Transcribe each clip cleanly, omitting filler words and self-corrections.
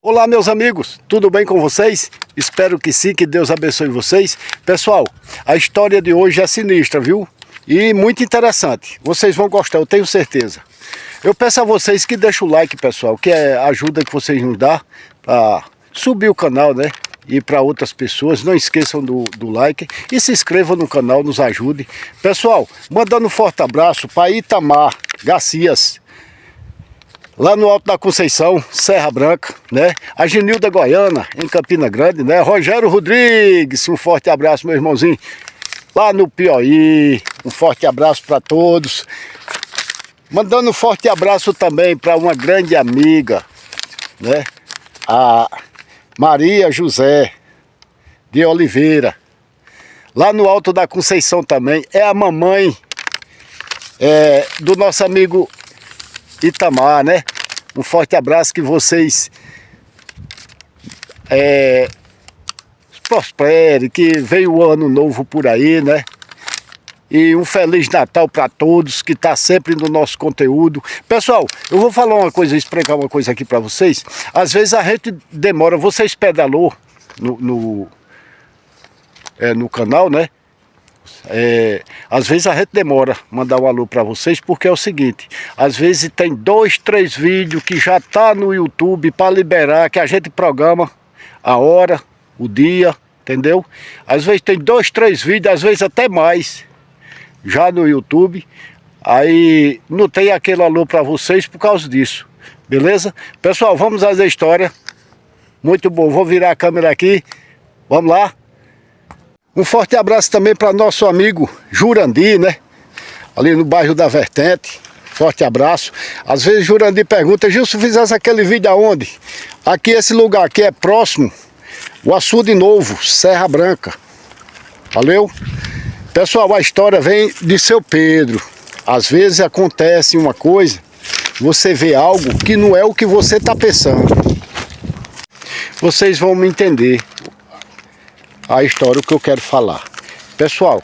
Olá, meus amigos, tudo bem com vocês? Espero que sim, que Deus abençoe vocês. Pessoal, a história de hoje é sinistra, viu? E muito interessante. Vocês vão gostar, eu tenho certeza. Eu peço a vocês que deixem o like, pessoal, que é a ajuda que vocês nos dão para subir o canal, né? E para outras pessoas. Não esqueçam do like e se inscrevam no canal, nos ajude. Pessoal, mandando um forte abraço para Itamar Garcias, lá no Alto da Conceição, Serra Branca, né? A Genilda Goiana, em Campina Grande, né? Rogério Rodrigues, um forte abraço, meu irmãozinho, lá no Piauí. Um forte abraço para todos. Mandando um forte abraço também para uma grande amiga, né? A Maria José de Oliveira, lá no Alto da Conceição também. É a mamãe do nosso amigo Itamar, né? Um forte abraço, que vocês prosperem, que veio o ano novo por aí, né? E um Feliz Natal para todos que tá sempre no nosso conteúdo. Pessoal, eu vou falar uma coisa, explicar uma coisa aqui para vocês. Às vezes a gente demora, vocês pedalou no canal, né? Às vezes a gente demora mandar um alô para vocês, porque é o seguinte: às vezes tem 2, 3 vídeos que já tá no YouTube para liberar, que a gente programa a hora, o dia, entendeu? Às vezes tem 2, 3 vídeos, às vezes até mais, já no YouTube. Aí não tem aquele alô para vocês por causa disso, beleza? Pessoal, vamos às histórias. Muito bom, vou virar a câmera aqui, vamos lá. Um forte abraço também para nosso amigo Jurandir, né? Ali no bairro da Vertente. Forte abraço. Às vezes Jurandir pergunta: Gil, se fizesse aquele vídeo aonde? Aqui, esse lugar aqui é próximo, o Açude Novo, Serra Branca. Valeu? Pessoal, a história vem de Seu Pedro. Às vezes acontece uma coisa, você vê algo que não é o que você está pensando. Vocês vão me entender a história, o que eu quero falar. Pessoal,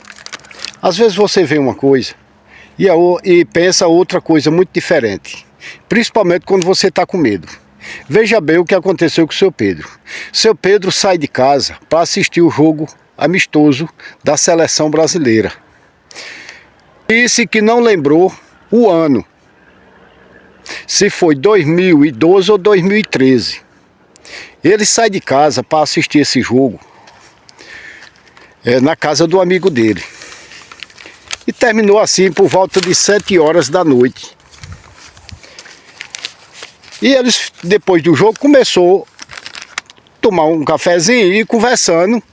às vezes você vê uma coisa e pensa outra coisa muito diferente, principalmente quando você está com medo. Veja bem o que aconteceu com o Seu Pedro. Seu Pedro sai de casa para assistir o jogo amistoso da seleção brasileira. Disse que não lembrou o ano, se foi 2012 ou 2013. Ele sai de casa para assistir esse jogo na casa do amigo dele. E terminou assim por volta de 7 horas da noite. E eles, depois do jogo, começou a tomar um cafezinho e ir conversando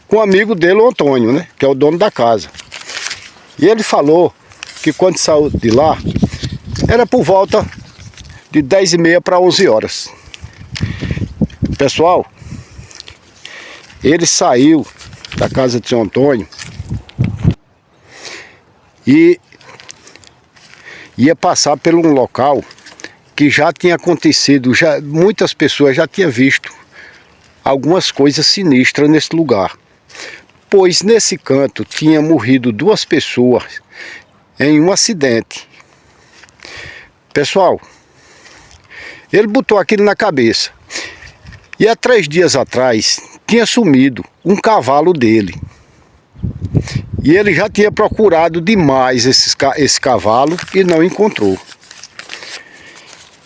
com o amigo dele, o Antônio, né? Que é o dono da casa. E ele falou que quando saiu de lá, era por volta de 10h30 para 11 horas. Pessoal, ele saiu da casa de seu Antônio e ia passar por um local que já tinha acontecido, muitas pessoas já tinham visto algumas coisas sinistras nesse lugar, pois nesse canto tinha morrido 2 pessoas em um acidente. Pessoal, ele botou aquilo na cabeça. E há 3 dias atrás tinha sumido um cavalo dele. E ele já tinha procurado demais esse cavalo e não encontrou.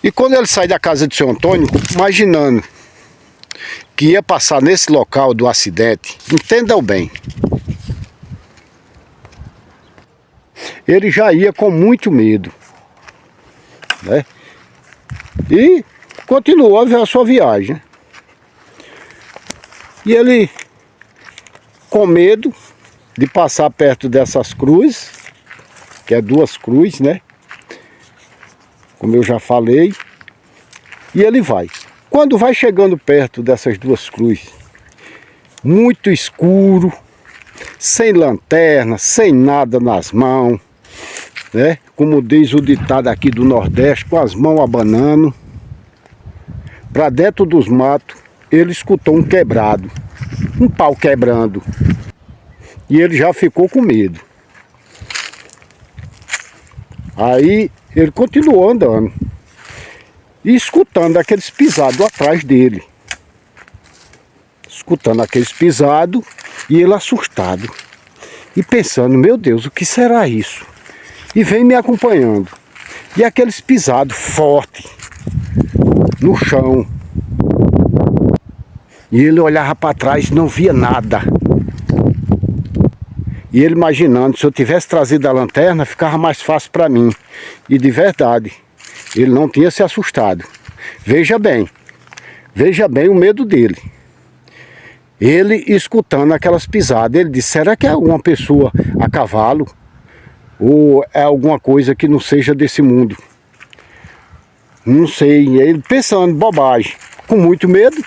E quando ele sai da casa de seu Antônio, imaginando que ia passar nesse local do acidente, entendam bem, ele já ia com muito medo, né? E continuou a sua viagem. E ele, com medo de passar perto dessas cruzes, que é 2 cruzes, né? Como eu já falei. E ele vai. Quando vai chegando perto dessas 2 cruzes, muito escuro, sem lanterna, sem nada nas mãos, né? Como diz o ditado aqui do Nordeste, com as mãos abanando, para dentro dos matos, ele escutou um quebrado, um pau quebrando. E ele já ficou com medo. Aí ele continuou andando. e escutando aqueles pisados atrás dele. Escutando aqueles pisados e ele assustado. E pensando, meu Deus, o que será isso? E vem me acompanhando. E aqueles pisados fortes no chão. E ele olhava para trás e não via nada. E ele imaginando, se eu tivesse trazido a lanterna, ficava mais fácil para mim. E de verdade, ele não tinha se assustado. Veja bem o medo dele. Ele escutando aquelas pisadas, ele disse, será que é alguma pessoa a cavalo? Ou é alguma coisa que não seja desse mundo? Não sei. E ele pensando bobagem, com muito medo,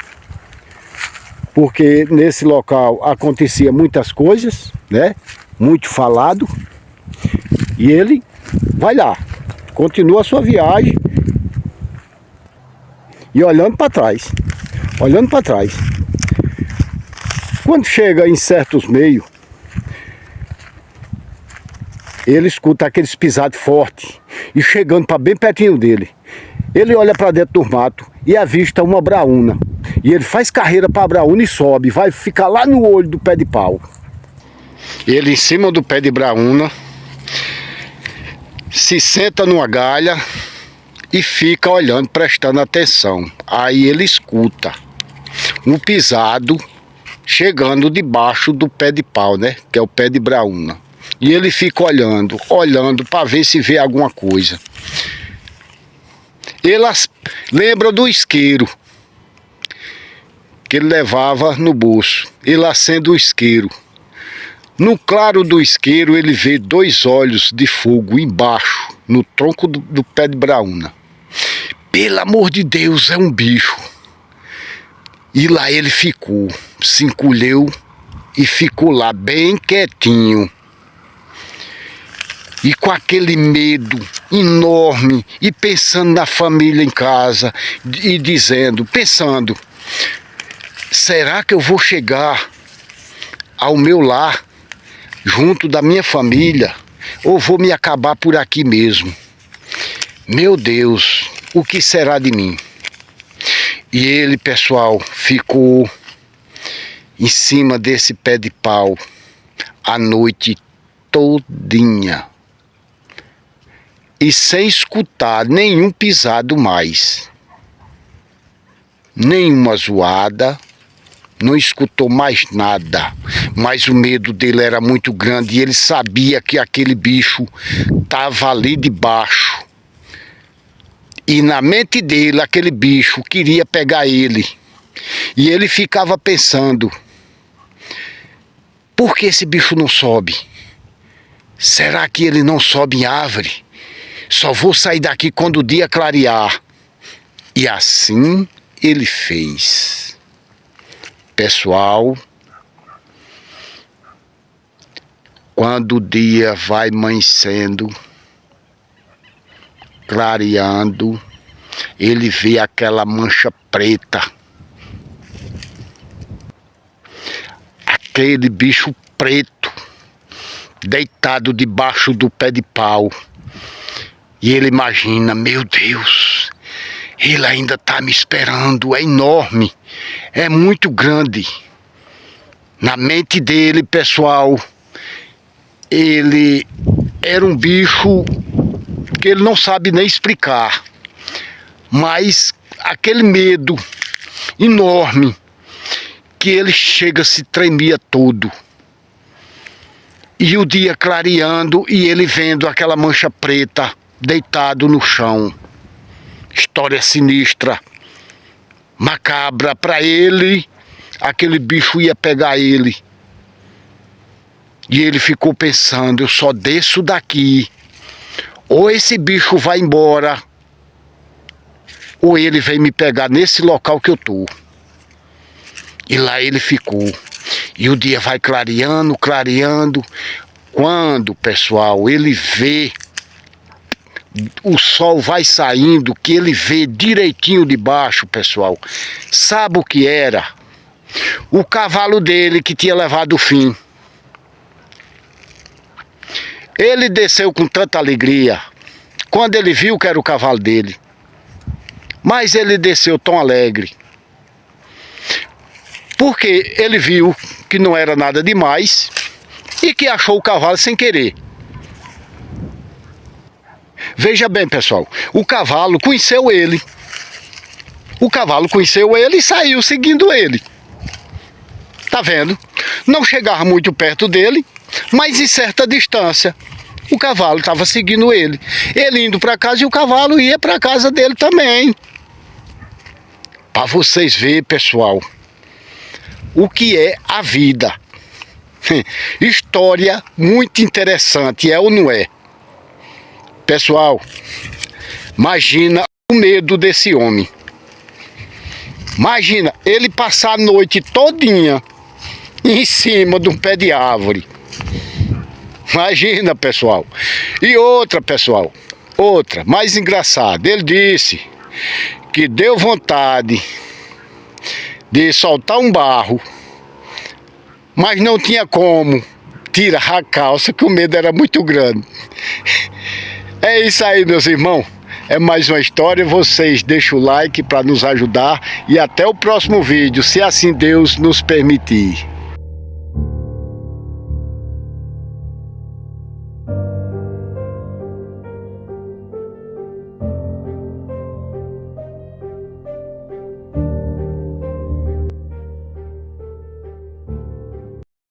porque nesse local acontecia muitas coisas, né? Muito falado. E ele vai lá, continua a sua viagem e olhando para trás, olhando para trás. Quando chega em certos meios, ele escuta aqueles pisados fortes e chegando para bem pertinho dele. Ele olha para dentro do mato e avista uma braúna. E ele faz carreira para a braúna e sobe, vai ficar lá no olho do pé de pau. Ele em cima do pé de braúna, se senta numa galha e fica olhando, prestando atenção. Aí ele escuta um pisado chegando debaixo do pé de pau, né? Que é o pé de braúna. E ele fica olhando para ver se vê alguma coisa. Ele lembra do isqueiro que ele levava no bolso. Ele acende o isqueiro. No claro do isqueiro ele vê dois olhos de fogo embaixo, no tronco do pé de braúna. Pelo amor de Deus, é um bicho. E lá ele ficou, se encolheu e ficou lá bem quietinho. E com aquele medo enorme, e pensando na família em casa, e pensando, será que eu vou chegar ao meu lar, junto da minha família, ou vou me acabar por aqui mesmo? Meu Deus, o que será de mim? E ele, pessoal, ficou em cima desse pé de pau a noite todinha. E sem escutar nenhum pisado mais. Nenhuma zoada. Não escutou mais nada. Mas o medo dele era muito grande e ele sabia que aquele bicho estava ali debaixo. E na mente dele, aquele bicho queria pegar ele. E ele ficava pensando, por que esse bicho não sobe? Será que ele não sobe em árvore? Só vou sair daqui quando o dia clarear. E assim ele fez. Pessoal, quando o dia vai amanhecendo, clareando, ele vê aquela mancha preta. Aquele bicho preto, deitado debaixo do pé de pau. E ele imagina, meu Deus, ele ainda está me esperando, é enorme, é muito grande. Na mente dele, pessoal, ele era um bicho que ele não sabe nem explicar. Mas aquele medo enorme, que ele chega, se tremia todo. E o dia clareando e ele vendo aquela mancha preta deitado no chão. História sinistra, macabra. Para ele, aquele bicho ia pegar ele. E ele ficou pensando, eu só desço daqui. Ou esse bicho vai embora, ou ele vem me pegar nesse local que eu tô. E lá ele ficou. E o dia vai clareando, clareando. Quando, pessoal, ele vê, o sol vai saindo, que ele vê direitinho de baixo, pessoal. Sabe o que era? O cavalo dele que tinha levado o fim. Ele desceu com tanta alegria, quando ele viu que era o cavalo dele. Mas ele desceu tão alegre, porque ele viu que não era nada demais e que achou o cavalo sem querer. Veja bem, pessoal, o cavalo conheceu ele. O cavalo conheceu ele e saiu seguindo ele. Tá vendo? Não chegava muito perto dele, mas em certa distância o cavalo estava seguindo ele. Ele indo para casa e o cavalo ia para casa dele também. Para vocês verem, pessoal, o que é a vida. História muito interessante, é ou não é? Pessoal, imagina o medo desse homem. Imagina ele passar a noite todinha em cima de um pé de árvore. Imagina, pessoal. E outra, pessoal, outra, mais engraçada. Ele disse que deu vontade de soltar um barro, mas não tinha como tirar a calça, que o medo era muito grande. É isso aí, meus irmãos. É mais uma história. Vocês deixem o like para nos ajudar. E até o próximo vídeo, se assim Deus nos permitir.